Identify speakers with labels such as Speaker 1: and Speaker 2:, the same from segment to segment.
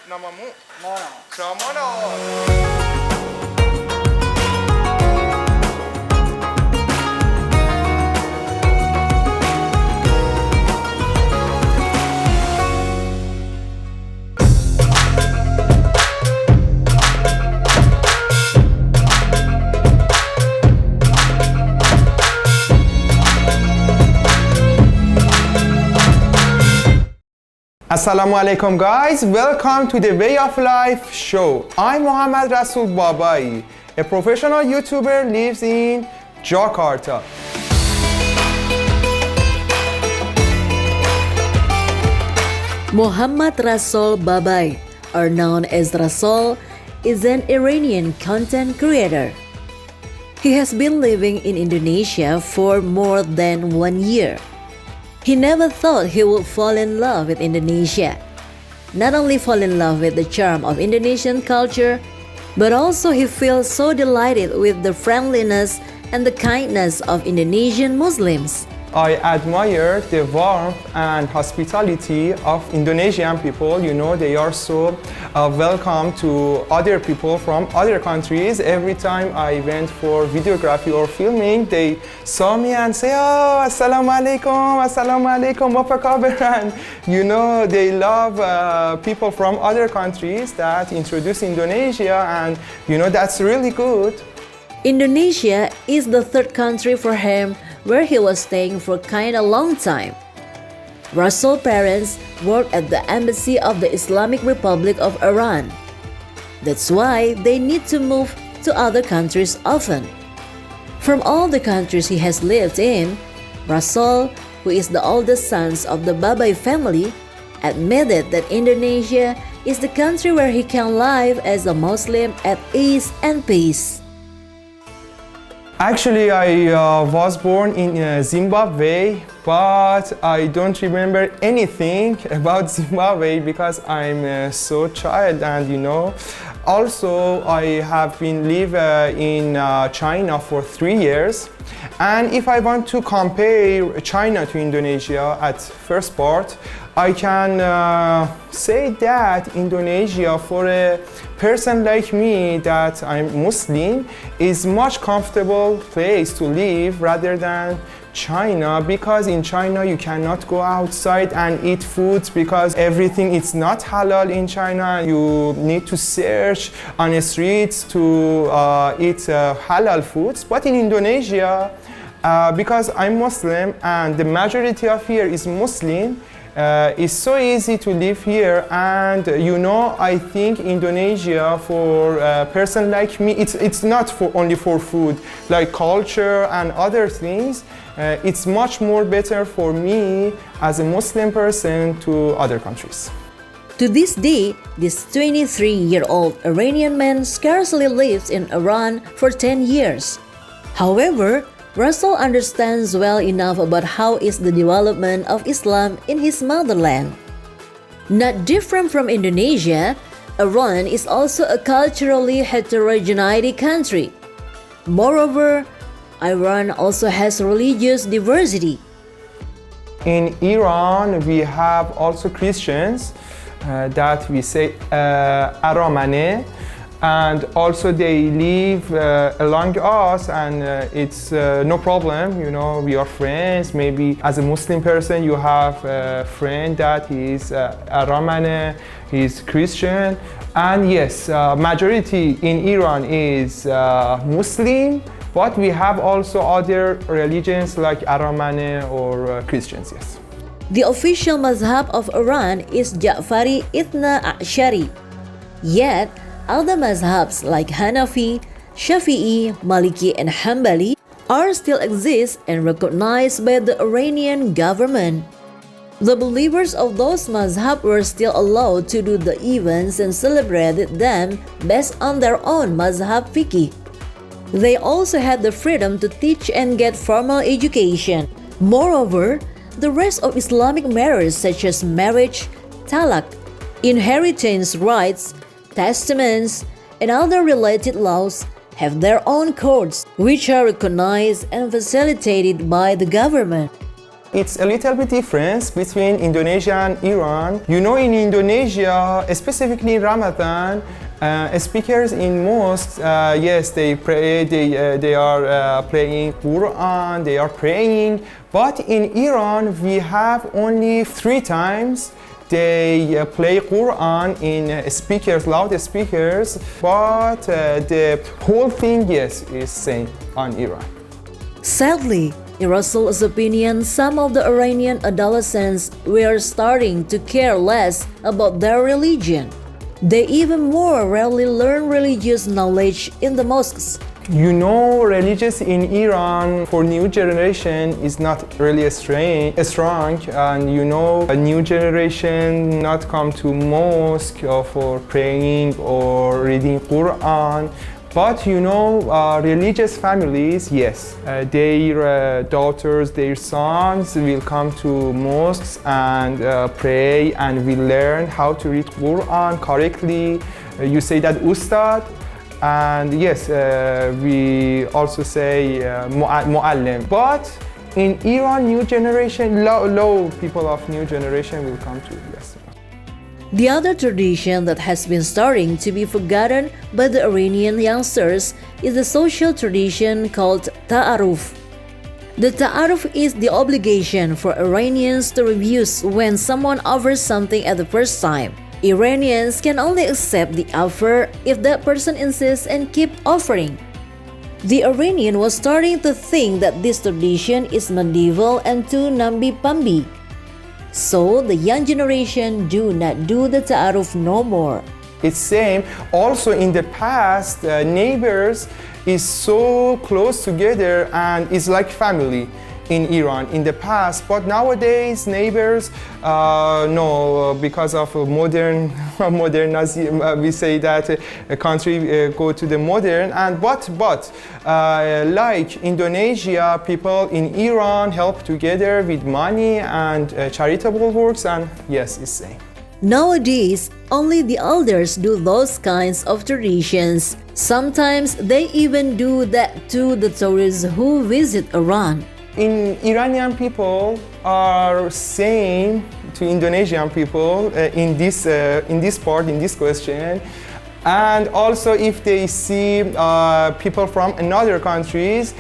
Speaker 1: namamu?
Speaker 2: Mono.
Speaker 1: Tramono. Assalamu alaikum guys, welcome to the Way of Life show. I'm Mohammad Rasool Babai, a professional YouTuber lives in Jakarta.
Speaker 3: Mohammad Rasool Babai, or known as Rasool, is an Iranian content creator. He has been living in Indonesia for more than 1 year. He never thought he would fall in love with Indonesia. Not only fall in love with the charm of Indonesian culture, but also he feels so delighted with the friendliness and the kindness of Indonesian Muslims.
Speaker 1: I admire the warmth and hospitality of Indonesian people. You know, they are so welcome to other people from other countries. Every time I went for videography or filming, they saw me and say, "Oh, assalamu alaikum, apa kabar?" And you know, they love people from other countries that introduce Indonesia, and you know, that's really good.
Speaker 3: Indonesia is the third country for him where he was staying for kinda long time. Rasool's parents worked at the embassy of the Islamic Republic of Iran. That's why they need to move to other countries often. From all the countries he has lived in, Rasool, who is the oldest son of the Babai family, admitted that Indonesia is the country where he can live as a Muslim at ease and peace.
Speaker 1: Actually, I was born in Zimbabwe, but I don't remember anything about Zimbabwe because I'm so child, and you know. Also, I have been live in China for 3 years, and if I want to compare China to Indonesia at first part, I can say that Indonesia, for a person like me that I'm Muslim, is much comfortable place to live rather than China, because in China you cannot go outside and eat foods because everything is not halal in China. You need to search on the streets to eat halal foods. But in Indonesia, because I'm Muslim and the majority of here is Muslim, it's so easy to live here, and you know, I think Indonesia, for a person like me, it's not for only for food, like culture and other things. It's much more better for me as a Muslim person to other countries.
Speaker 3: To this day, this 23-year-old Iranian man scarcely lives in Iran for 10 years. However, Rasool understands well enough about how is the development of Islam in his motherland. Not different from Indonesia, Iran is also a culturally heterogeneous country. Moreover, Iran also has religious diversity.
Speaker 1: In Iran, we have also Christians that we say Aramane, and also they live along us, and it's no problem, you know, we are friends. Maybe as a Muslim person you have a friend that is Aramane, he's Christian, and yes, majority in Iran is Muslim, but we have also other religions like Aramane or Christians, yes.
Speaker 3: The official mazhab of Iran is Ja'fari Ithna Ashari. Yet, other mazhabs like Hanafi, Shafi'i, Maliki, and Hanbali are still exist and recognized by the Iranian government. The believers of those mazhab were still allowed to do the events and celebrated them based on their own mazhab fiqh. They also had the freedom to teach and get formal education. Moreover, the rest of Islamic matters such as marriage, talaq, inheritance rights, testaments, and other related laws have their own courts, which are recognized and facilitated by the government.
Speaker 1: It's a little bit difference between Indonesia and Iran. You know, in Indonesia, specifically in Ramadan, speakers in mosques, yes, they pray, they are playing Quran, they are praying. But in Iran, we have only 3 times they play Quran in speakers, loud speakers. But the whole thing, yes, is same on Iran.
Speaker 3: Sadly, in Rasool's opinion, some of the Iranian adolescents were starting to care less about their religion. They even more rarely learn religious knowledge in the mosques.
Speaker 1: You know, religious in Iran for new generation is not really strong, and you know, a new generation not come to mosque for praying or reading Quran. But you know, religious families, yes, their daughters, their sons will come to mosques and pray, and will learn how to read Quran correctly. You say that Ustad, and yes, we also say Muallim. But in Iran, new generation, low people of new generation will come to yes.
Speaker 3: The other tradition that has been starting to be forgotten by the Iranian youngsters is the social tradition called ta'aruf. The ta'aruf is the obligation for Iranians to refuse when someone offers something at the first time. Iranians can only accept the offer if that person insists and keep offering. The Iranian was starting to think that this tradition is medieval and too namby-pamby. So the young generation do not do the ta'aruf no more.
Speaker 1: It's same. Also in the past, neighbors is so close together and it's like family in Iran in the past. But nowadays, neighbors, no, because of modern, we say that a country go to the modern. And but like Indonesia, people in Iran help together with money and charitable works, and yes, it's same.
Speaker 3: Nowadays, only the elders do those kinds of traditions. Sometimes they even do that to the tourists who visit Iran.
Speaker 1: Iranian people are saying to Indonesian people in this question, and also if they see people from another countries,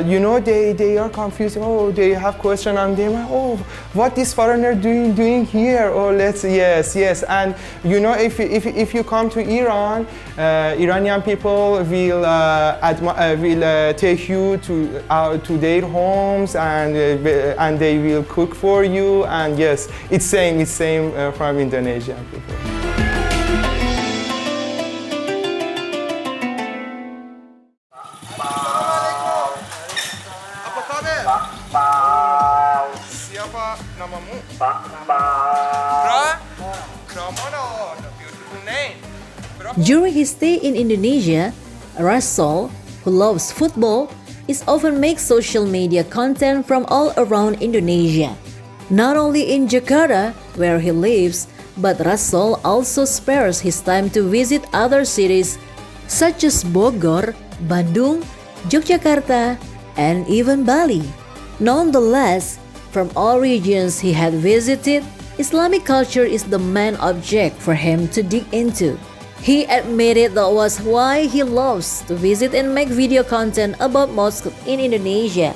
Speaker 1: you know, they are confused. Oh, they have question and they are, oh, what this foreigner doing here? Oh, yes. And you know, if you come to Iran, Iranian people will take you to their homes, and they will cook for you. And yes, it's same from Indonesian people. Siapa namamu? Ramana, beautiful name.
Speaker 3: During his stay in Indonesia, Rasool, who loves football, is often makes social media content from all around Indonesia. Not only in Jakarta, where he lives, but Rasool also spares his time to visit other cities such as Bogor, Bandung, Yogyakarta, and even Bali. Nonetheless, from all regions he had visited, Islamic culture is the main object for him to dig into. He admitted that was why he loves to visit and make video content about mosques in Indonesia.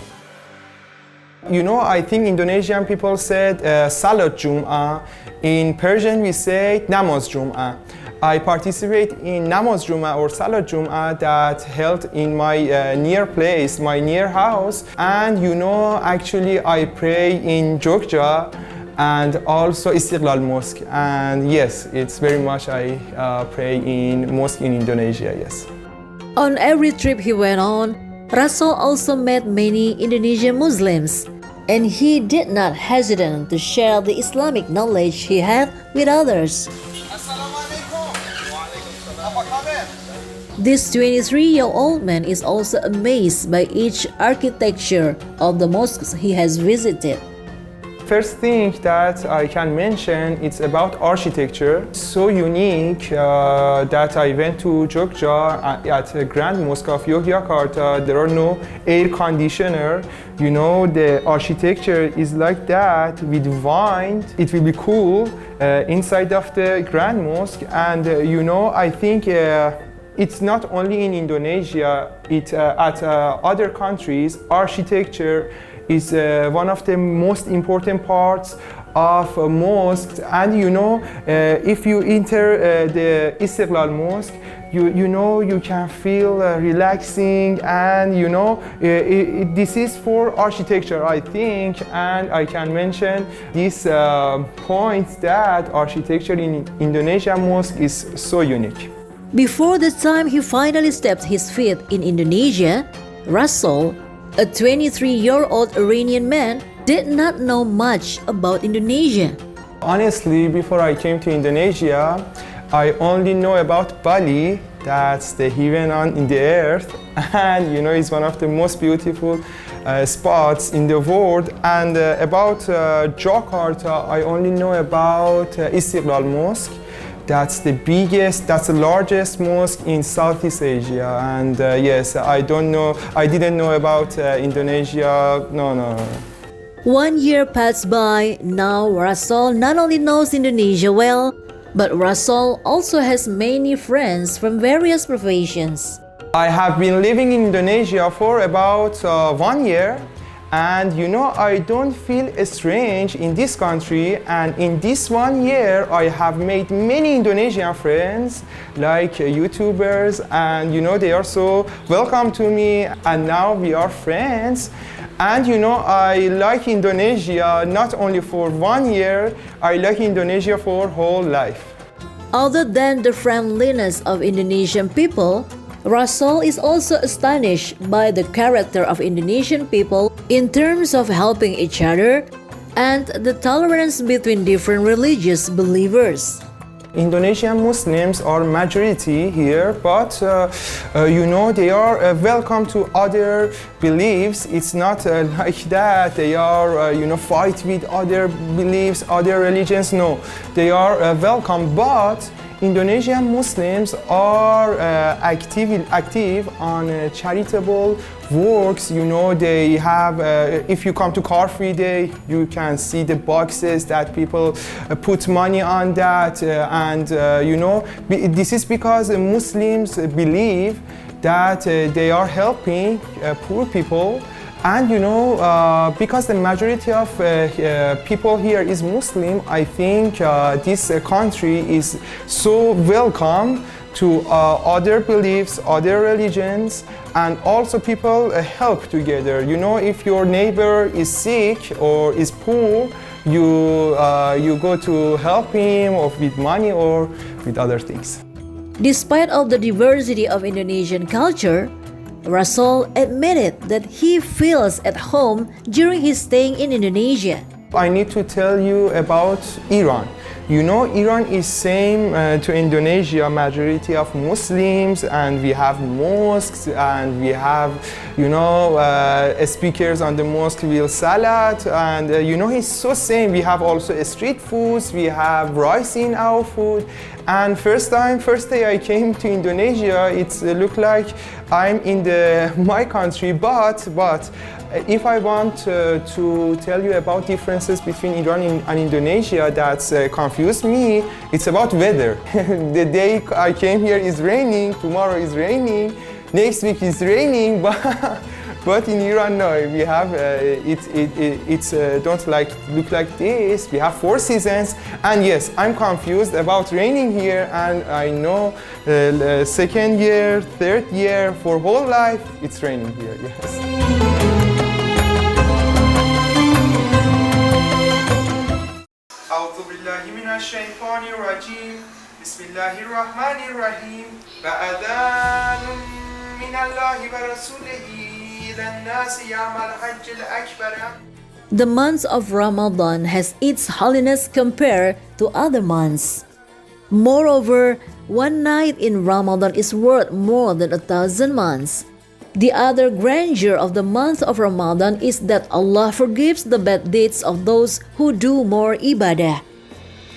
Speaker 1: You know, I think Indonesian people said Salat Jum'ah. In Persian, we say Namaz Jum'ah. I participate in Namaz Jum'ah or Salat Jum'ah that held in my near place, my near house. And you know, actually I pray in Jogja and also Istiqlal Mosque. And yes, it's very much I pray in mosque in Indonesia, yes.
Speaker 3: On every trip he went on, Rasool also met many Indonesian Muslims, and he did not hesitate to share the Islamic knowledge he had with others. This 23-year-old man is also amazed by each architecture of the mosques he has visited.
Speaker 1: First thing that I can mention, it's about architecture. So unique that I went to Jogja at the Grand Mosque of Yogyakarta. There are no air conditioner. You know, the architecture is like that with wine. It will be cool inside of the Grand Mosque. And you know, I think it's not only in Indonesia, at other countries, architecture is one of the most important parts of mosques. And you know, if you enter the Istiqlal Mosque, you know, you can feel relaxing, and you know, this is for architecture, I think. And I can mention this point that architecture in Indonesian mosque is so unique.
Speaker 3: Before the time he finally stepped his feet in Indonesia, Rasool, a 23-year-old Iranian man, did not know much about Indonesia.
Speaker 1: Honestly, before I came to Indonesia, I only know about Bali. That's the heaven in the earth, and you know, it's one of the most beautiful spots in the world. And about Jakarta, I only know about Istiqlal Mosque. That's the biggest, that's the largest mosque in Southeast Asia. And yes, I didn't know about Indonesia. No.
Speaker 3: 1 year passed by. Now Rasool not only knows Indonesia well, but Rasool also has many friends from various professions.
Speaker 1: I have been living in Indonesia for about 1 year. And you know, I don't feel strange in this country, and in this 1 year I have made many Indonesian friends, like YouTubers, and you know, they are so welcome to me, and now we are friends. And you know, I like Indonesia not only for 1 year, I like Indonesia for whole life.
Speaker 3: Other than the friendliness of Indonesian people, Rasool is also astonished by the character of Indonesian people in terms of helping each other and the tolerance between different religious believers.
Speaker 1: Indonesian Muslims are majority here, but you know, they are welcome to other beliefs. It's not like that they are you know, fight with other beliefs, other religions. No, they are welcome, but Indonesian Muslims are active on charitable works. You know, they have, if you come to Car Free Day, you can see the boxes that people put money on that. You know, this is because Muslims believe that they are helping poor people. And you know, because the majority of people here is Muslim, I think this country is so welcome to other beliefs, other religions, and also people help together. You know, if your neighbor is sick or is poor, you go to help him, or with money or with other things.
Speaker 3: Despite of the diversity of Indonesian culture, Rasool admitted that he feels at home during his staying in Indonesia.
Speaker 1: I need to tell you about Iran. You know, Iran is same to Indonesia, majority of Muslims, and we have mosques, and we have, you know, speakers on the mosque will salat, and you know, it's so same. We have also street foods, we have rice in our food. And first day I came to Indonesia, it looked like I'm in my country, but if I want to tell you about differences between Iran and Indonesia that's confused me, it's about weather. The day I came here is raining, tomorrow is raining, next week is raining, but in Iran, no, we have, it's don't look like this. We have 4 seasons, and yes, I'm confused about raining here, and I know second year, third year, for whole life, it's raining here, yes. أعوذ بالله من الشيطان الرجيم بسم الله الرحمن الرحيم وأذان من الله ورسوله إلى الناس يوم الحج الأكبر.
Speaker 3: The month of Ramadan has its holiness compared to other months. Moreover, one night in Ramadan is worth more than 1,000 months. The other grandeur of the month of Ramadan is that Allah forgives the bad deeds of those who do more ibadah.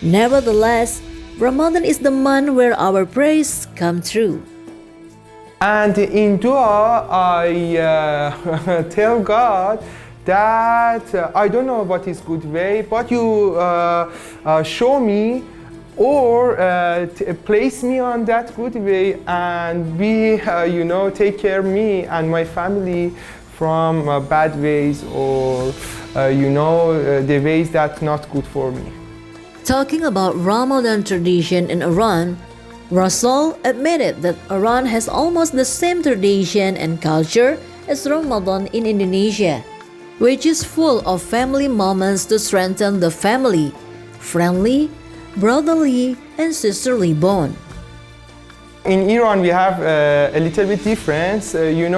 Speaker 3: Nevertheless, Ramadan is the month where our prayers come true.
Speaker 1: And in dua, I tell God that I don't know what is good way, but you show me or place me on that good way, and be, take care of me and my family from bad ways or, the ways that not good for me.
Speaker 3: Talking about Ramadan tradition in Iran, Rasool admitted that Iran has almost the same tradition and culture as Ramadan in Indonesia, which is full of family moments to strengthen the family, friendly, brotherly, and sisterly bond.
Speaker 1: In Iran, we have a little bit difference. In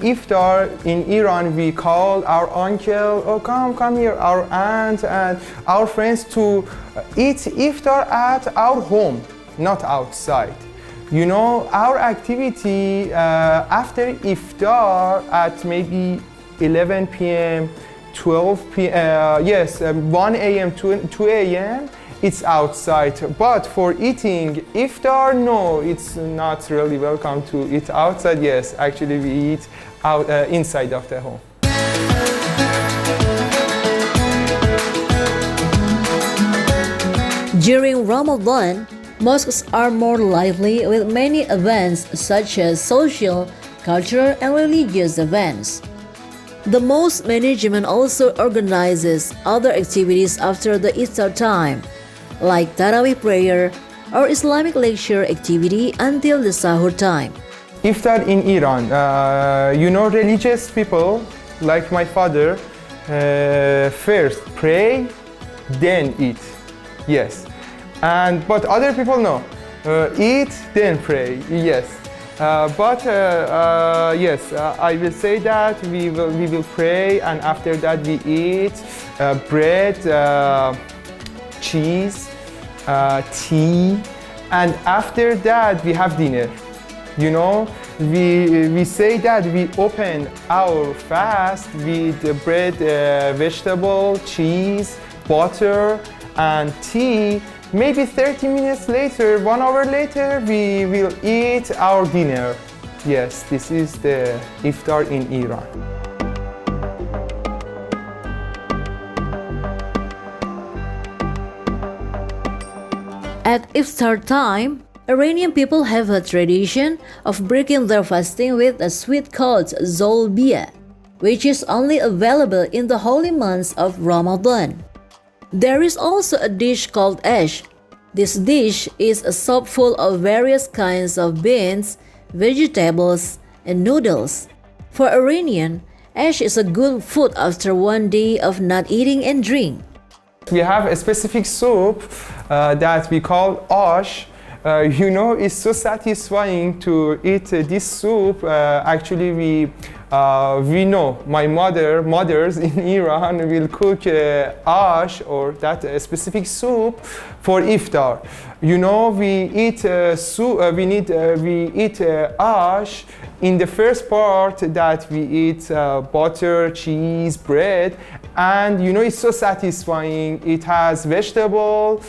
Speaker 1: Iftar, in Iran, we call our uncle, oh, come here, our aunt, and our friends to eat Iftar at our home, not outside. Our activity after Iftar at maybe 11 p.m., 12 p.m., 1 a.m., 2 a.m., it's outside. But for eating Iftar, no, it's not really welcome to eat outside. Yes, actually we eat out inside of the home.
Speaker 3: During Ramadan, mosques are more lively with many events such as social, cultural, and religious events. The mosque management also organizes other activities after the Iftar time, like Tarawih prayer or Islamic lecture activity until the Sahur time.
Speaker 1: Iftar in Iran, religious people like my father first pray, then eat. Yes, but other people no, eat then pray. Yes. Yes, I will say that we will pray, and after that we eat bread, cheese, tea, and after that we have dinner. We say that we open our fast with bread, vegetable, cheese, butter, and tea. Maybe 30 minutes later, 1 hour later, we will eat our dinner. Yes, this is the Iftar in Iran.
Speaker 3: At Iftar time, Iranian people have a tradition of breaking their fasting with a sweet called zolbia, which is only available in the holy months of Ramadan. There is also a dish called ash. This dish is a soup full of various kinds of beans, vegetables, and noodles. For Iranian, ash is a good food after one day of not eating and drink.
Speaker 1: We have a specific soup that we call ash. It's so satisfying to eat this soup. Actually, we know my mothers in Iran will cook ash or that specific soup for iftar. We eat soup. We eat ash. In the first part that we eat butter, cheese, bread, and it's so satisfying. It has vegetable.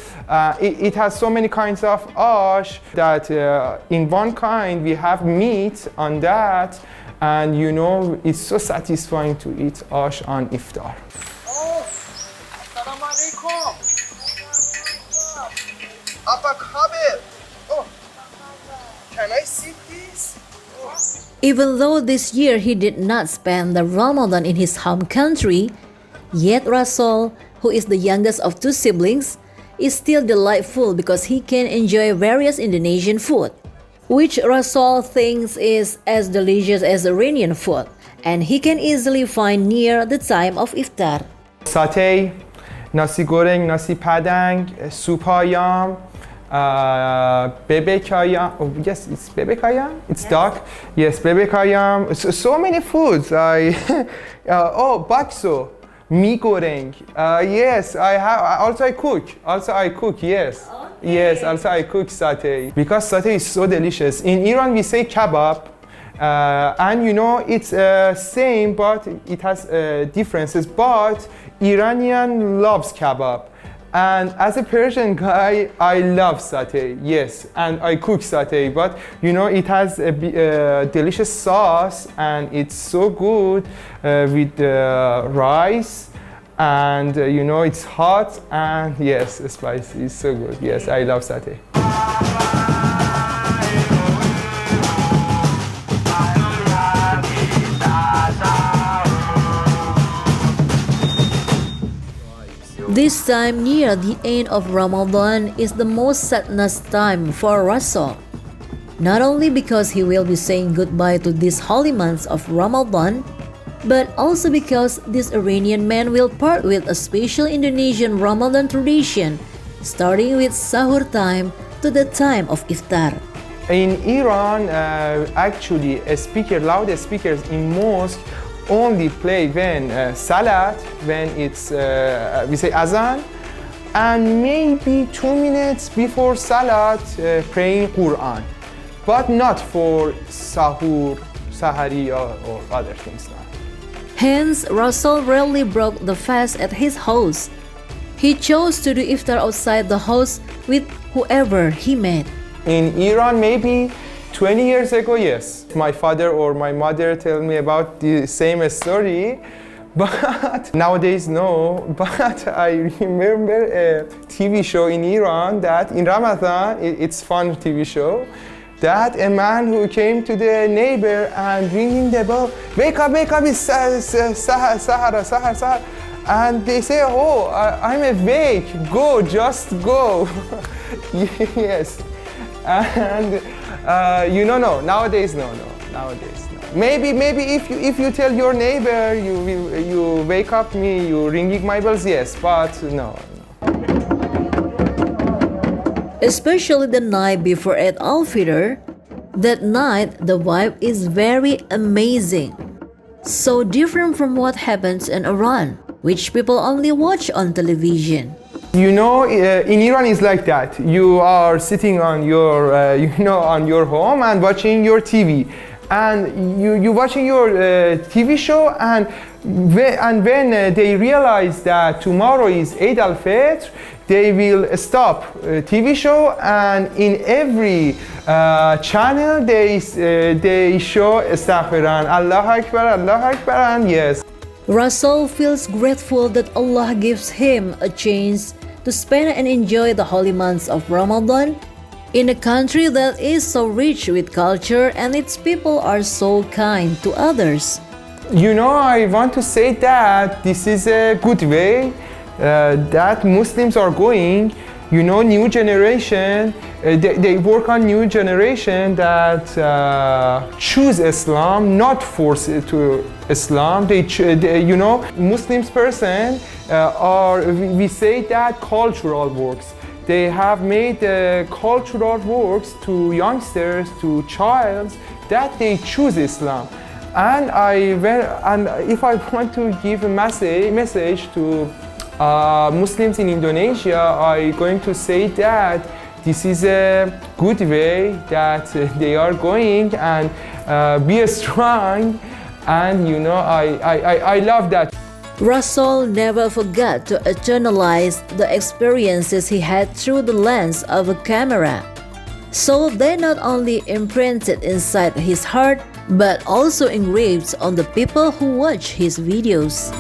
Speaker 1: It has so many kinds of ash that in one kind we have meat on that. And it's so satisfying to eat ash on iftar.
Speaker 2: Oh, assalamu alaikum. Apa khabar? Oh, can I see this? Oh.
Speaker 3: Even though this year he did not spend the Ramadan in his home country, yet Rasool, who is the youngest of 2 siblings, is still delightful because he can enjoy various Indonesian food, which Rasool thinks is as delicious as Iranian food, and he can easily find near the time of iftar.
Speaker 1: Satay, nasi goreng, nasi padang, soup ayam, bebek ayam. Oh, yes, it's bebek ayam. It's duck. Yes, bebek ayam. So many foods. Bakso, mi goreng. Yes, I have. Also, I cook. Yes. Yes, also I cook satay because satay is so delicious. In Iran we say kebab, And you know, it's same, but it has differences. But Iranian loves kebab. And as a Persian guy, I love satay, yes, and I cook satay, but you know, it has a delicious sauce and it's so good with rice, and you know, it's hot and yes, spicy, it's so good. Yes, I love satay.
Speaker 3: This time near the end of Ramadan is the most sadness time for Rasool. Not only because he will be saying goodbye to these holy months of Ramadan, but also because this Iranian man will part with a special Indonesian Ramadan tradition, starting with sahur time to the time of iftar.
Speaker 1: In Iran, actually, loudspeakers in mosque only play when salat, when it's we say azan, and maybe 2 minutes before salat praying Quran, but not for sahur, sahari or other things.
Speaker 3: Hence, Rasool rarely broke the fast at his house. He chose to do iftar outside the house with whoever he met.
Speaker 1: In Iran, maybe 20 years ago, yes. My father or my mother tell me about the same story, but nowadays, no. But I remember a TV show in Iran that in Ramadan, it's fun TV show, that a man who came to the neighbor and ringing the bell, wake up, it's sahar. And they say, oh, I'm awake, go, just go. Yes. And you know, no. Nowadays, no. Maybe if you tell your neighbor, you wake up me, you ringing my bells, yes, but no.
Speaker 3: Especially the night before Eid al-Fitr, that night the vibe is very amazing. So different from what happens in Iran, which people only watch on television.
Speaker 1: You know, in Iran it's like that. You are sitting on your, on your home and watching your TV, and you watching your TV show, and when they realize that tomorrow is Eid al-Fitr, they will stop TV show, and in every channel they show Astaghfirullah, Allah Akbar, and yes.
Speaker 3: Rasool feels grateful that Allah gives him a chance to spend and enjoy the holy months of Ramadan in a country that is so rich with culture and its people are so kind to others.
Speaker 1: You know, I want to say that this is a good way that Muslims are going. You know, new generation, they work on new generation that choose Islam, not force it to Islam. You know, Muslims person we say that cultural works. They have made cultural works to youngsters, to childs, that they choose Islam. And if I want to give a message to Muslims in Indonesia, I'm going to say that this is a good way that they are going, and be strong, and you know, I love that.
Speaker 3: Rasool never forgot to eternalize the experiences he had through the lens of a camera. So they not only imprinted inside his heart, but also engraved on the people who watch his videos.